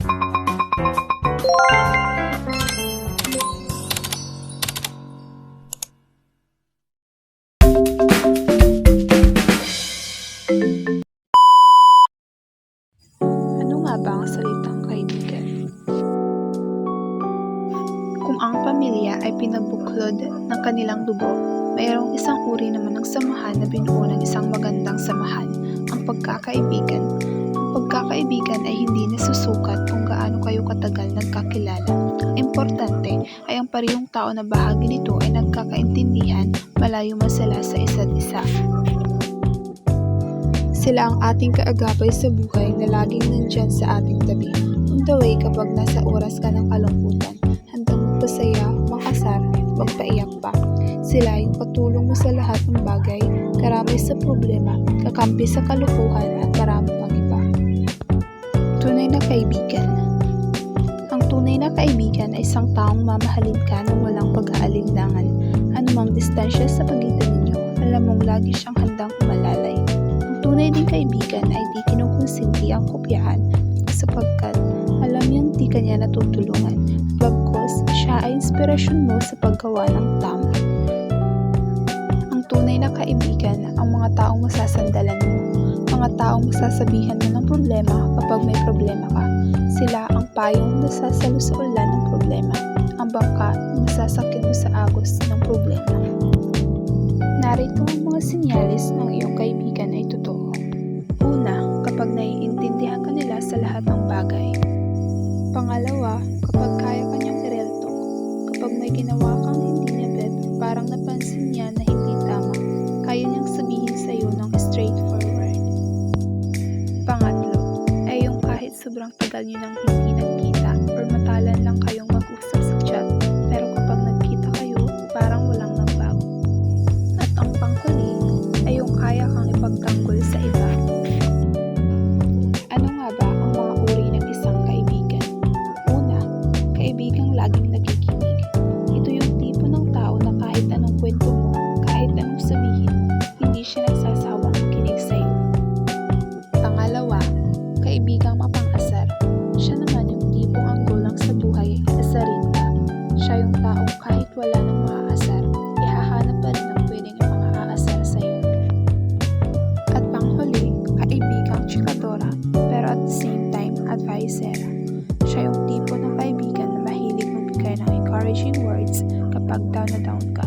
Ano nga ba ang salitang kaibigan? Kung ang pamilya ay pinagbuklod ng kanilang dugo, mayroong isang uri naman ng samahan na binuo ng isang magandang samahan, ang pagkakaibigan. Ang pagkakaibigan ay hindi nasusukat kung gaano kayo katagal nagkakilala. Ang importante ay ang parehong tao na bahagi nito ay nagkakaintindihan, malayo man sila sa isa't isa. Sila ang ating kaagapay sa buhay na laging nandyan sa ating tabi. On the way kapag nasa oras ka ng kalungkutan, handang magpasaya, makasar, magpaiyak pa. Sila yung katulong mo sa lahat ng bagay, karamay sa problema, kakampi sa kalukuhan at marami pang iba. Tunay na kaibigan. Ang tunay na kaibigan ay isang taong mamahalin ka nang walang pag-aalinlangan. Anumang distansya sa pagitan ninyo, alam mong lagi siyang handang umalalay. Tunay ding kaibigan ay di kinukonsinti ang kopyahan sapagkat alam niyang di kanya natutulungan, bagkus siya ay inspirasyon mo sa paggawa ng tama. Ang tunay na kaibigan ang mga taong masasandalan mo, mga taong masasabihan mo ng problema kapag may problema ka. Sila ang payong nasasalo sa ulan ng problema, ang bangka na masasakit mo sa agos ng problema. Narito ang mga sinyalis ng iyong kaibigan ay totoo. Una, kapag naiintindihan ka nila sa lahat ng bagay. Pangalawa, kapag kaya ka niyang i-real talk. Kapag may ginawa kang hindi niya bet, parang napansin niya na hindi tama, kaya niyang sabihin sa iyo ng straightforward. Pangatlo, ay yung kahit sobrang tagal niyo nang hindi nagkita or matalan lang kayong mag-usap sa chat, pero kapag nagkita kayo, parang walang nagbago. At ang panghuli ay yung kaya kang ipagtanggol sa iba. Ano nga ba ang mga uri ng isang kaibigan? Una, kaibigang laging nakikinig. Ito yung tipo ng tao na kahit anong kwento mo, kahit anong sabihin mo, hindi siya nagsasawang makinig sa'yo. Pangalawa, kaibigang mapang-asar. Siya naman yung tipong ang goal lang sa buhay ay asarin ka. Siya yung taong kahit wala nang maaasar, ihahanap pa rin ang pwedeng ipang-aasar sa'yo. At panghuli, kaibigang chikadora, pero at the same time, advisor. Siya yung tipo ng kaibigan na mahilig magbigay ng encouraging words kapag down na down ka.